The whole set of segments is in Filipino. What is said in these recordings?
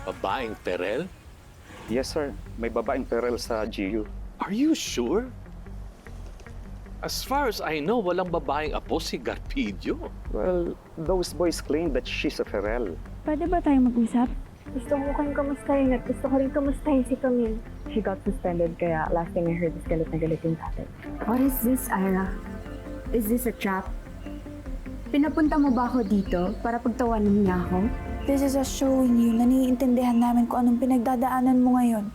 Babaeng Perel? Yes, sir. May babaeng Perel sa GU. Are you sure? As far as I know, walang babaeng apo si Garpidio. Well, those boys claim that she's a Perel. Pwede ba tayo mag-usap? Gusto ko kayong kamustahin at gusto ko rin kamustahin si Camille. She got suspended kaya last thing I heard is galit na galit yung tatay. What is this, Ira? Is this a trap? Pinapunta mo ba ako dito para pagtawanan niya ako? This is us showing you na naiintindihan namin kung anong pinagdadaanan mo ngayon.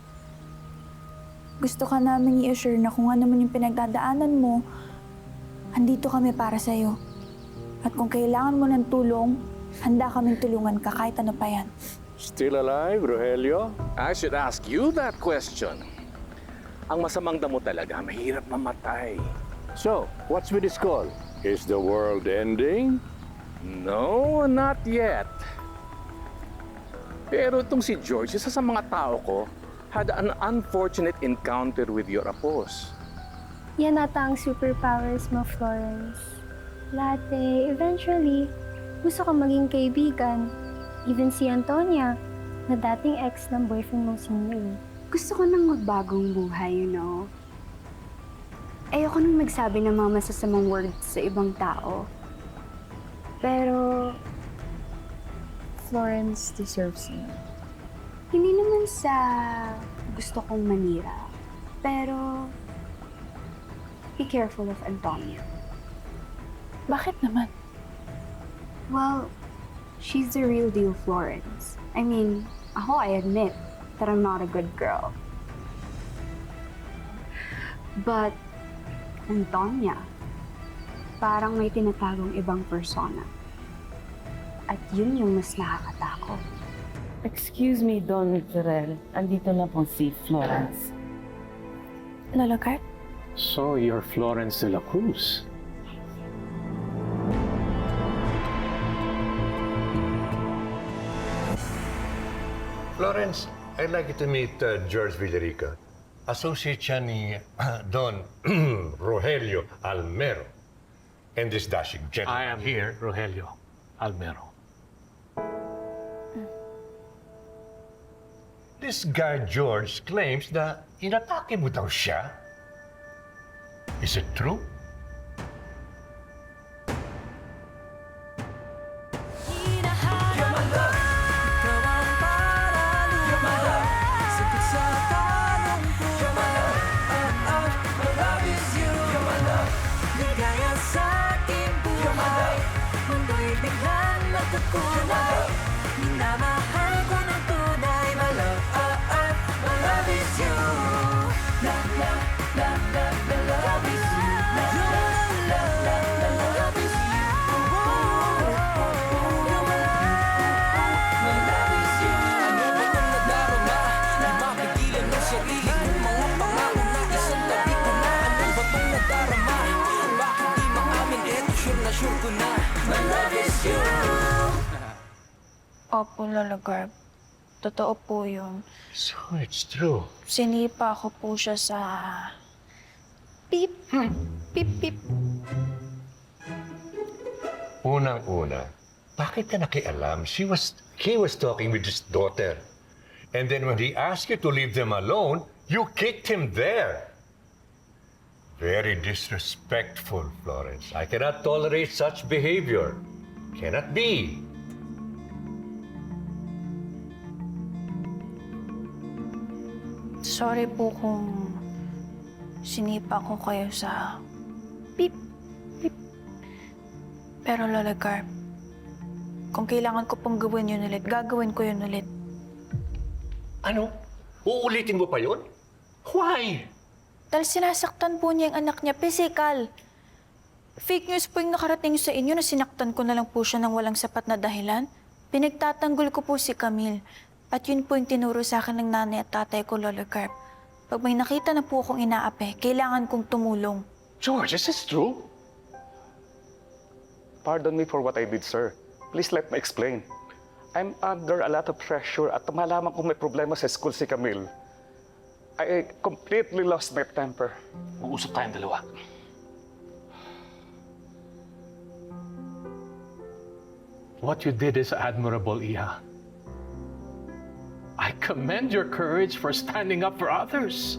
Gusto ka namin i-assure na kung ano man yung pinagdadaanan mo, andito kami para sa'yo. At kung kailangan mo ng tulong, handa kaming tulungan ka kahit ano pa yan. Still alive, Rogelio? I should ask you that question. Ang masamang damo talaga, mahirap mamatay. So, what's with this call? Is the world ending? No, not yet. Pero itong si George, isa sa mga tao ko, had an unfortunate encounter with your apos. Yan ata ang superpowers mo, Florence. Lahat eventually, gusto ka maging kaibigan. Even si Antonia, na dating ex ng boyfriend mong si May. Gusto ko nang magbagong buhay, you know? Ayoko nang magsabi ng mga masasamang words sa ibang tao. Pero Florence deserves you. Hindi naman sa gusto kong manira, pero be careful of Antonia. Bakit naman? Well, she's the real deal, Florence. I mean, I admit that I'm not a good girl. But Antonia, parang may tinatagong ibang persona. At yun yung mas nakakatakot. Excuse me, Don Ferrer. Andito na po si Florence. Lola Cart? So, you're Florence de la Cruz. Florence, I'd like you to meet George Villarica. Associate siya ni Don Rogelio Almero. And this dashing gentleman I am here. Rogelio Almero. This guy George claims na inatake mo daw siya. Is it true? Opo, Lola Garb. Totoo po yun. So it's true. Sinipa ko po siya sa... Pip! Pip, pip. Unang-una, bakit ka nakialam? He was talking with his daughter. And then when he asked you to leave them alone, you kicked him there. Very disrespectful, Florence. I cannot tolerate such behavior. Cannot be. Sorry po kung sinipa ko kayo sa pip, pip. Pero Lola Garb, kung kailangan ko pong gawin yun ulit, gagawin ko yun ulit. Ano? Uulitin mo pa yun? Why? Dahil sinasaktan po niya yung anak niya, physical. Fake news po yung nakarating sa inyo na sinaktan ko na lang po siya ng walang sapat na dahilan. Pinagtatanggol ko po si Camille. At yun po yung tinuro sa akin ng nanay at tatay ko, Lola Garb. Pag may nakita na po akong inaapi, kailangan kong tumulong. George, is this true? Pardon me for what I did, sir. Please let me explain. I'm under a lot of pressure at malaman kong may problema sa school si Camille. I completely lost my temper. Mag-usap tayong dalawa. What you did is admirable, Iha. I commend your courage for standing up for others.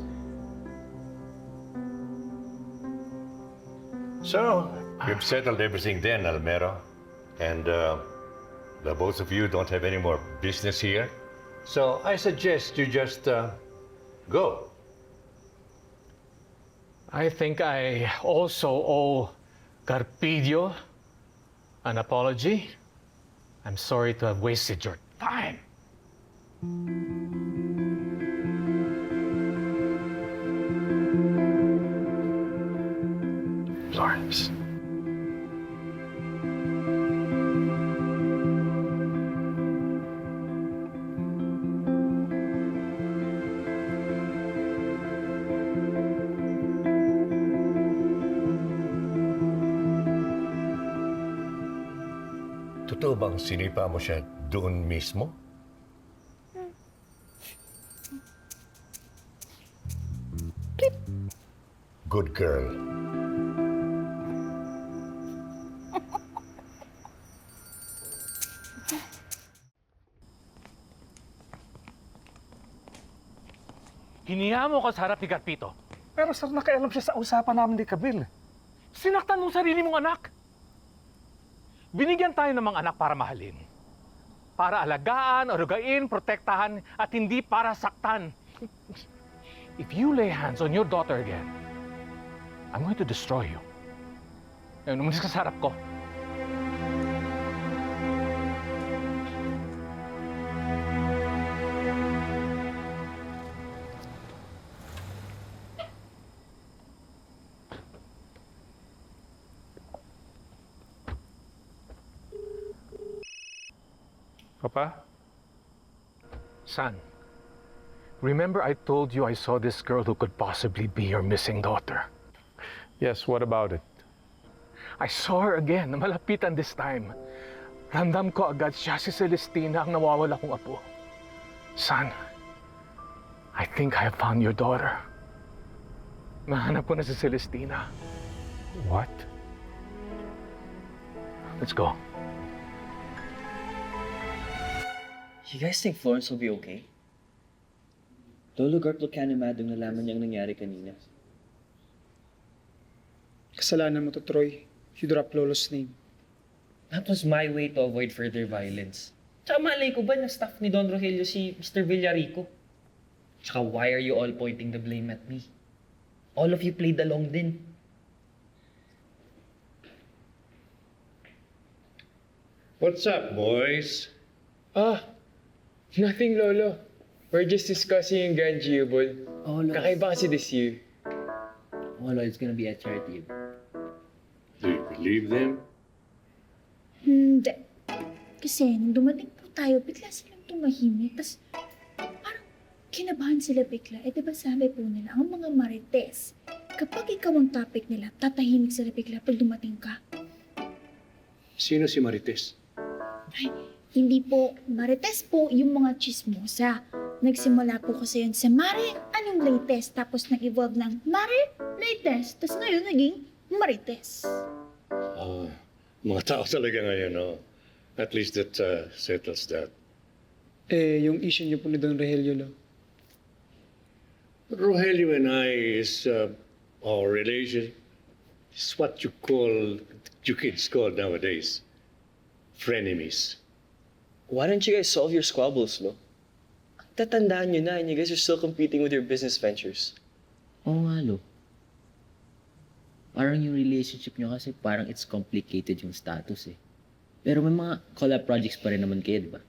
So, we've settled everything then, Almero. And the both of you don't have any more business here. So I suggest you just go. I think I also owe Carpidio an apology. I'm sorry to have wasted your time. Florence. Totoo bang sinipa mo siya doon mismo? Good girl. Hiniya mo ko sa harap ni Carpito. Pero sir, nakialam siya sa usapan namin ni Camille. Sinaktan mo sarili mong anak. Binigyan tayo ng mga anak para mahalin. Para alagaan, arugain, protektahan, at hindi para saktan. If you lay hands on your daughter again, I'm going to destroy you. Ngayon, umalis ka sa harap ko. Papa? Son, remember I told you I saw this girl who could possibly be your missing daughter? Yes, what about it? I saw her again, na malapitan this time. Ramdam ko agad siya si Celestina ang nawawala kong apo. Son, I think I have found your daughter. Nahanap ko na si Celestina. What? Let's go. You guys think Florence will be okay? Lolo Garp Lucanimadong nalaman niyang nangyari kanina. Kasalanan mo to, Troy. You dropped Lolo's name. That was my way to avoid further violence. Tsaka malay ko ba na staff ni Don Rogelio si Mr. Villarico? Tsaka why are you all pointing the blame at me? All of you played along din. What's up, boys? Nothing, Lolo. We're just discussing yung Grand Geoball. Oh, Lolo. Kakaiba kasi this year. Oh, Lolo, it's gonna be a charity event. Do you believe them? Hindi. Kasi nung dumating po tayo, bigla silang tumahimik. Tapos parang kinabahan sila bigla. Eh diba sabi po nila, ang mga marites, kapag ikaw ang topic nila, tatahimik sila bigla pag dumating ka. Sino si Marites? Ay, hindi po marites po yung mga chismosa. Nagsimula po kasi yun sa Mare, anong latest? Tapos nag-evolve ng Mare, latest. Tapos ngayon naging Marites. Mga tao talaga ngayon, no? At least that settles that. Yung issue niyo po ni Don Rogelio, Lo. Rogelio and I is our relation is what you kids call nowadays frenemies. Why don't you guys solve your squabbles, Lo? Tatandaan nyo na and you guys are still competing with your business ventures. Oo nga, Lo. Parang yung relationship nyo kasi parang it's complicated yung status eh. Pero may mga collab projects pa rin naman kayo, di ba?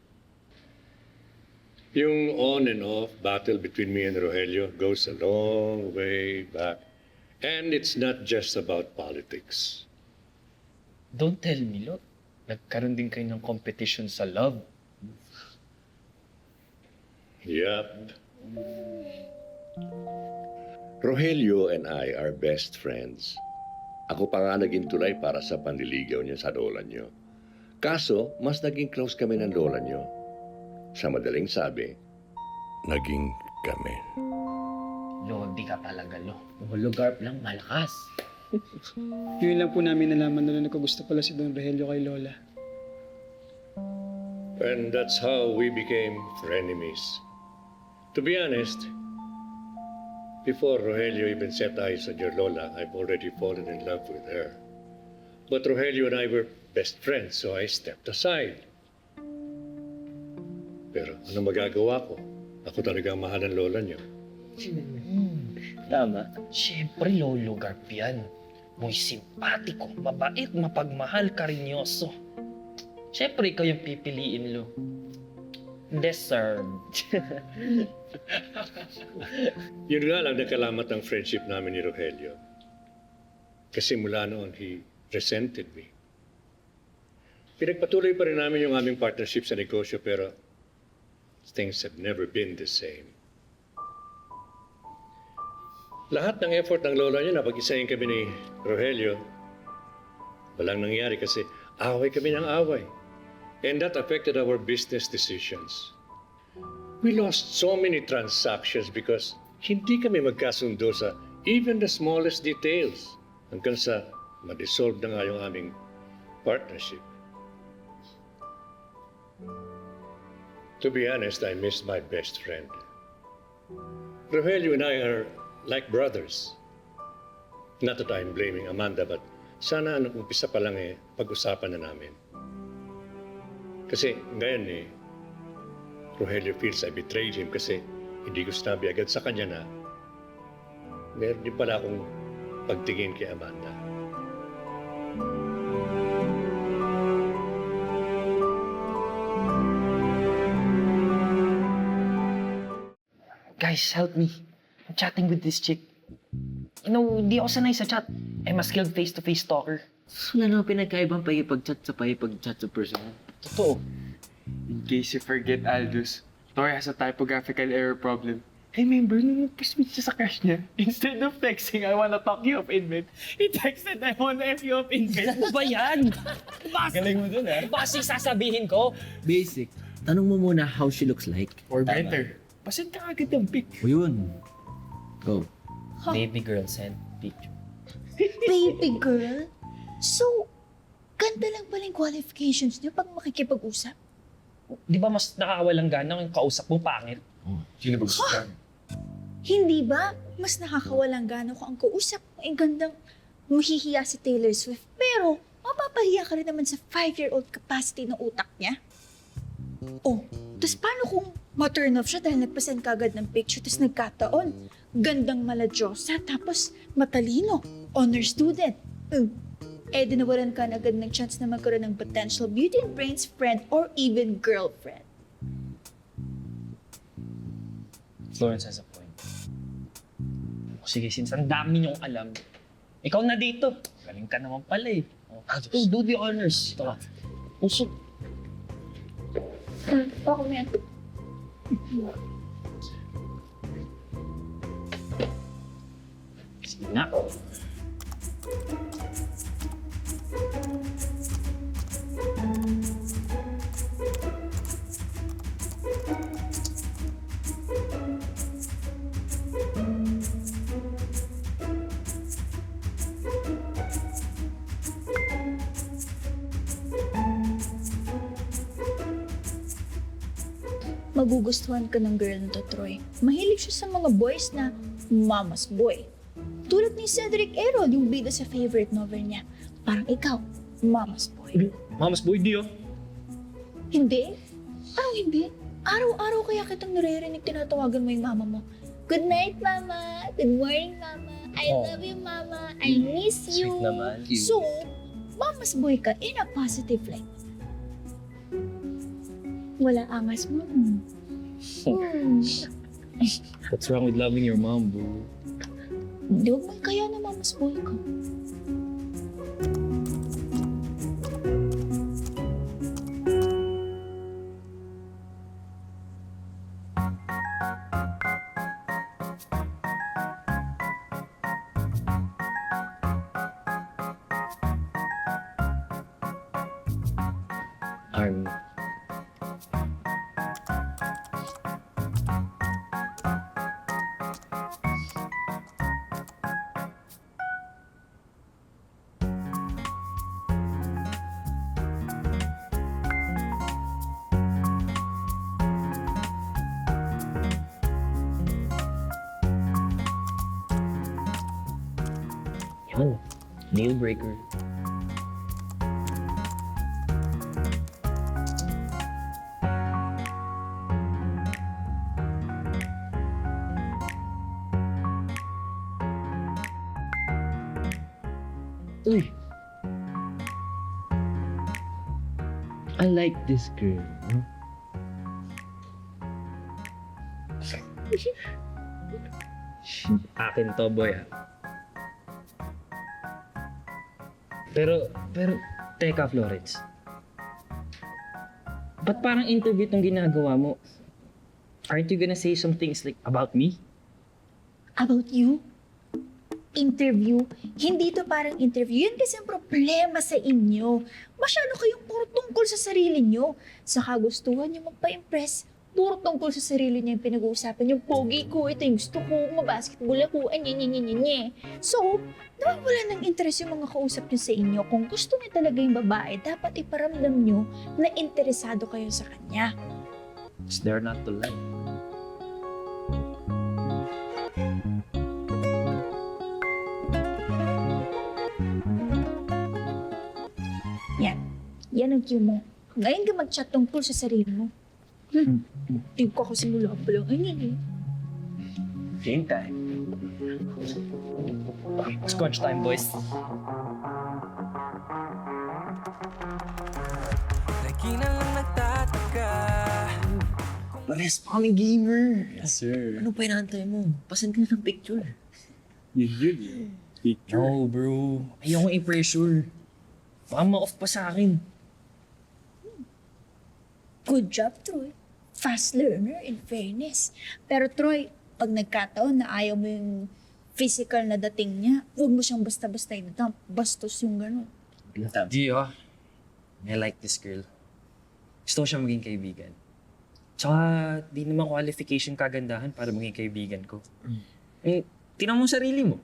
Yung on and off battle between me and Rogelio goes a long way back. And it's not just about politics. Don't tell me, Lo. Nagkaroon din kayo ng competition sa love. Yup. Rogelio and I are best friends. Ako pa nga naging tulay para sa panliligaw niya sa lola niyo. Kaso, mas naging close kami ng lola niyo. Sa madaling sabi, naging kami. Lodi ka talaga, Lo. Lolo Garp lang, malakas. Yun lang po namin nalaman na nagkagusto pala si Don Rogelio kay Lola. And that's how we became frenemies. To be honest, before Rogelio even set eyes on your Lola, I've already fallen in love with her. But Rogelio and I were best friends, so I stepped aside. Pero ano magagawa ko? Ako talaga ang mahal ng lola niyo. Tama. Siyempre, Lolo Garp yan. Muy simpatiko, mabait, mapagmahal, karinyoso. Siyempre, ikaw yung pipiliin, Lo. Deserved. Yun nga lang nakalamat ang friendship namin ni Rogelio. Kasi mula noon, he resented me. Pinagpatuloy pa rin namin yung aming partnership sa negosyo pero things have never been the same. Lahat ng effort ng lola niya na pag-isahin kami ni Rogelio, walang nangyari kasi away kami ng away. And that affected our business decisions. We lost so many transactions because hindi kami magkasundo sa even the smallest details hanggang sa ma-dissolve na nga yung aming partnership. To be honest, I miss my best friend. Rogelio and I are like brothers. Not that I'm blaming Amanda, but sana nung umpisa pa lang pag-usapan na namin. Kasi ngayon Rogelio feels I betrayed him kasi hindi ko sinabi agad sa kanya na meron din pala akong pagtingin kay Amanda. Guys, help me. I'm chatting with this chick. You know, hindi ako sanay sa chat. I'm a skilled face-to-face talker. Wala naman pinagkaibang pakipag-chat sa personal. Totoo. In case you forget, Aldous, Tori has a typographical error problem. Remember, nung nag-switch siya sa crush niya, instead of texting, I wanna talk you up in bed, he texted, I wanna F you up in bed. Ano ba yan? Galing mo dun, ha? Basic sasabihin ko. Basic. Tanong mo muna how she looks like. Or better, pasend ka agad ng pic. O yun. Go. Baby girl sent picture. Baby girl? So, ganda lang pala yung qualifications niyo pag makikipag-usap? Di ba mas nakakawalang gana yung kausap mo pangit? Sino ba gusto ka? Hindi ba? Mas nakakawalang gana ko ang kausap mo. Ang gandang mahihiya si Taylor Swift. Pero, mapapahiya ka rin naman sa 5-year-old capacity ng utak niya. Oh, tapos paano kung ma-turn off siya dahil nagpasend ka agad ng picture tapos nagkataon? Gandang maladyosa tapos matalino. Honor student. Eh, dinawalan ka na agad ng chance na magkaroon ng potential beauty and brains friend or even girlfriend. Florence has a point. Sige, since ang dami niyong alam, ikaw na dito. Galing ka naman pala eh. Do the honors. Ito ka. Usok. Ako yan. Sige na. Magugustuhan ka ng girl na to, Troy. Mahilig siya sa mga boys na mama's boy. Tulad ni Cedric Errol, yung bida sa favorite novel niya. Parang ikaw, mama's boy. Mama's boy, di oh. Hindi? Parang hindi. Araw-araw kaya kitang naririnig tinatawagan mo yung mama mo. Good night, mama. Good morning, mama. I love you, mama. I miss you. Sweet naman. So, mama's boy ka in a positive light. Wala angas mo. What's wrong with loving your mom, boo? Hindi, huwag mo kaya na mama's boy ka. Army. Ano? Deal breaker. Uy! I like this girl. Huh? Akin to, boy, ah. Pero, teka, Florence. Ba't parang interview itong ginagawa mo? Aren't you gonna say some things like, about me? About you? Interview? Hindi to parang interview. Yan kasi ang problema sa inyo. Masyado kayong puro tungkol sa sarili nyo. Sa kagustuhan nyo magpa-impress, puro tungkol sa sarili niya yung pinag-uusapan. Yung pogi ko, ito yung gusto ko, mabasketball ako, anye. So, nawawala ng interest yung mga kausap nyo sa inyo. Kung gusto niya talaga yung babae, dapat iparamdam nyo na interesado kayo sa kanya. It's there not to like. Yan ang cue mo. Ngayon ka mag-chat tungkol sa sarili mo. Hindi ko kasi mula pa lang. Game time. Scotch time, boys. Pares pa kami gamer. Yes, sir. Ano pa inaantay mo? Pasan ka na ng picture. Yun. Picture. No, bro. Ayoko i-pressure. Baka ma-off pa sa akin. Good job, Troy. Fast learner, in fairness. Pero Troy, pag nagkataon na ayaw mo yung physical na dating niya, huwag mo siyang basta-basta i-dump. Bastos yung gano'n. Gio, I like this girl. Gusto ko siya maging kaibigan. Tsaka, di naman qualification kagandahan para maging kaibigan ko. Tingnan mo sarili mo.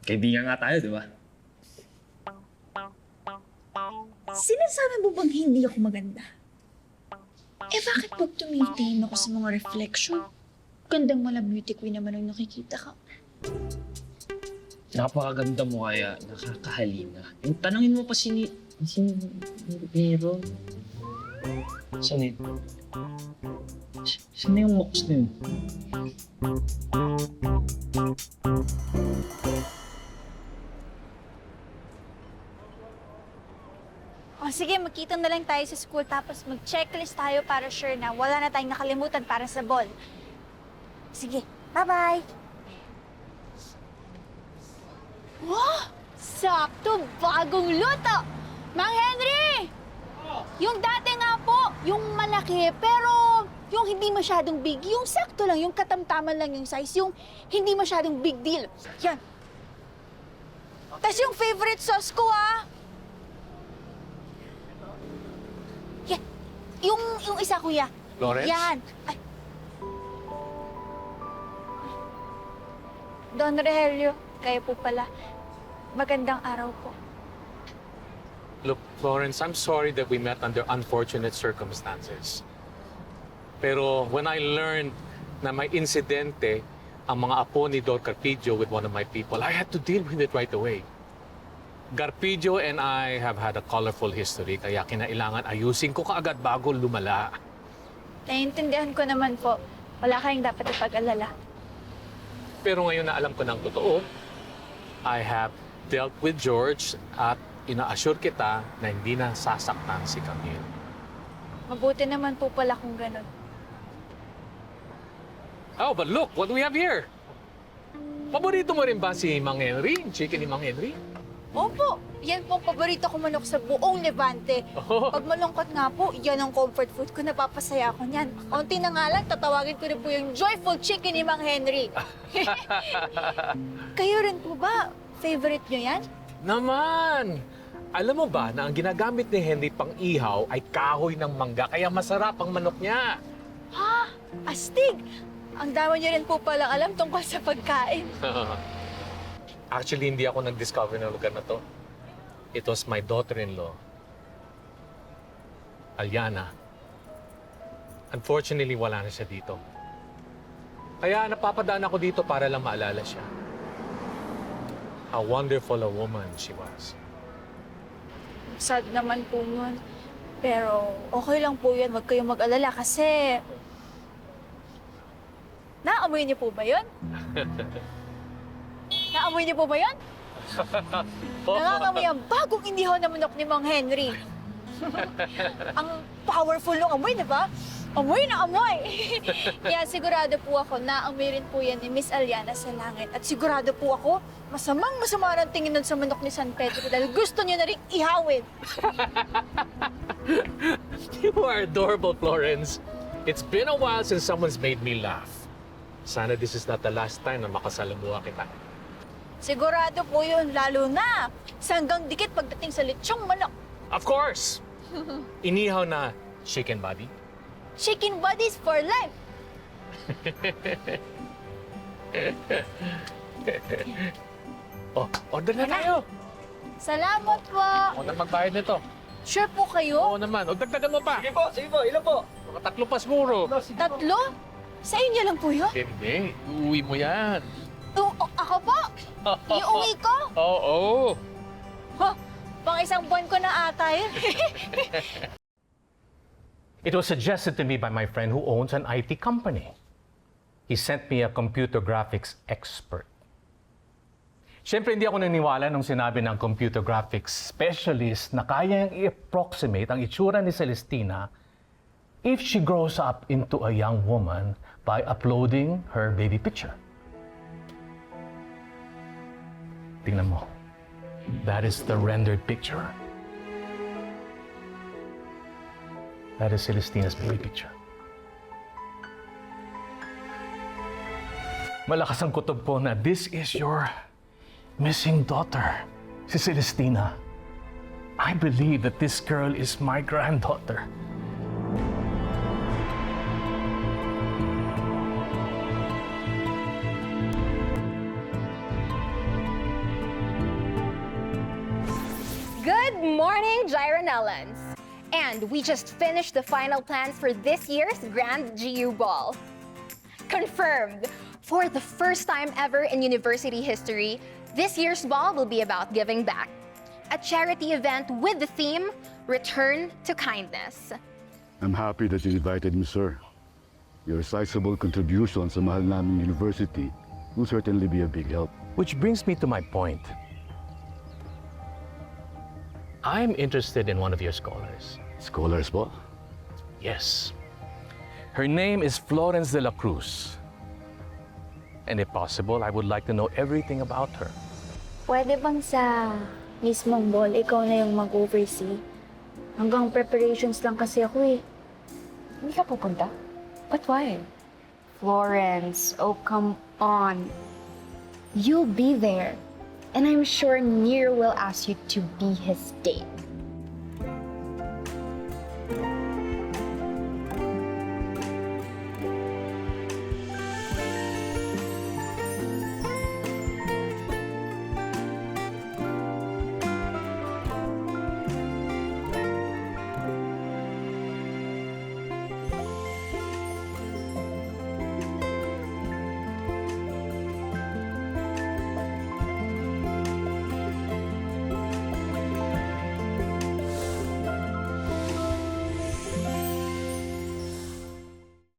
Kaibigan nga tayo, di ba? Sinasabi mo bang hindi ako maganda? Eh bakit pag tumitingin ako sa mga reflection, gandang mala beauty queen naman ang nakikita ka? Napakaganda mo kaya nakakahalina. Yung tanungin mo pa si Nero. Saan yun? Saan na yung mox na yun? O sige, magkita na lang tayo sa school tapos mag-checklist tayo para sure na wala na tayong nakalimutan para sa ball. Sige, bye-bye! Wow! Sakto! Bagong luto! Mang Henry! Yung dati nga po, yung malaki, pero yung hindi masyadong big, yung sakto lang, yung katamtaman lang yung size, yung hindi masyadong big deal. Yan. Tapos yung favorite sauce ko, Yan. Yung isa, kuya. Florence? Yan. Ay. Don Rogelio, kayo po pala. Magandang araw po. Look, Florence, I'm sorry that we met under unfortunate circumstances. Pero when I learned na may insidente ang mga apo ni Don Carpillo with one of my people, I had to deal with it right away. Carpillo and I have had a colorful history, kaya kinailangan ayusin ko kaagad bago lumala. Naiintindihan ko naman po. Wala kayong dapat ipag-alala. Pero ngayon na alam ko ng totoo, I have dealt with George at ina-assure kita na hindi na sasaktan si Camille. Mabuti naman po pala kung ganun. Oh, but look, what do we have here? Paborito mo rin ba si Mang Henry? Yung chicken ni Mang Henry? Opo, yan po ang paborito ko manok sa buong Levante. Oh. Pag malungkot nga po, yan ang comfort food ko, napapasaya ko niyan. Unti na nga lang, tatawagin ko rin po yung joyful chicken ni Mang Henry. Kayo rin po ba? Favorite nyo yan? Naman! Alam mo ba na ang ginagamit ni Henry pang ihaw ay kahoy ng mangga, kaya masarap ang manok niya? Ha? Astig! Ang dami nyo rin po palang alam tungkol sa pagkain. Actually, hindi ako nag-discover ng lugar na to. It was my daughter-in-law, Aliana. Unfortunately, wala na siya dito. Kaya napapadaan ako dito para lang maalala siya. how wonderful a woman she was. Sad naman po nun. Pero okay lang po yan. Huwag kayong mag-alala kasi... Naamoy niyo po ba yun? Naamoy niyo po ba yun? Nangangamoy ang bagong inihaw na manok ni Mang Henry. Ang powerful ng amoy, di ba? Amoy na amoy! Kaya sigurado po ako, naamoy rin po yan ni Miss Aliana sa langit. At sigurado po ako, masama ng tingin nun sa manok ni San Pedro dahil gusto niya na rin ihawin. You are adorable, Florence. It's been a while since someone's made me laugh. Sana this is not the last time na makasalamuha kita. Sigurado po yun, lalo na sanggang dikit pagdating sa lechong manok. Of course! Inihaw na chicken body. Chicken bodies for life! Oh, order na tayo! Salamat po! Ako na magbayad nito. Sure po kayo? Oo naman. O dagdagan mo pa. Sige po, ilan po? Mga 3 pa siguro. Tatlo? Sa inyo lang po yun? Hindi. Uuwi mo yan. Ako po? Iuwi ko? Oo. Pang isang buwan ko na ata yun. It was suggested to me by my friend who owns an IT company. He sent me a computer graphics expert. Siyempre, hindi ako naniwala nung sinabi ng computer graphics specialist na kayang i-approximate ang itsura ni Celestina if she grows up into a young woman by uploading her baby picture. Tingnan mo. That is the rendered picture. That is Celestina's baby picture. Malakas ang kutob ko na this is your missing daughter, si Celestina. I believe that this girl is my granddaughter. Good morning, Gyronellans! And we just finished the final plans for this year's Grand GU Ball. Confirmed! For the first time ever in university history, this year's ball will be about giving back. A charity event with the theme, Return to Kindness. I'm happy that you invited me, sir. Your sizable contribution sa mahal naming university will certainly be a big help. Which brings me to my point. I'm interested in one of your scholars. Scholars po? Yes. Her name is Florence de la Cruz. And if possible, I would like to know everything about her. Pwede bang sa mismong ball, ikaw na yung mag-oversee? Hanggang preparations lang kasi ako eh. Hindi ka pupunta? But why? Florence, oh come on. You'll be there. And I'm sure Nir will ask you to be his date.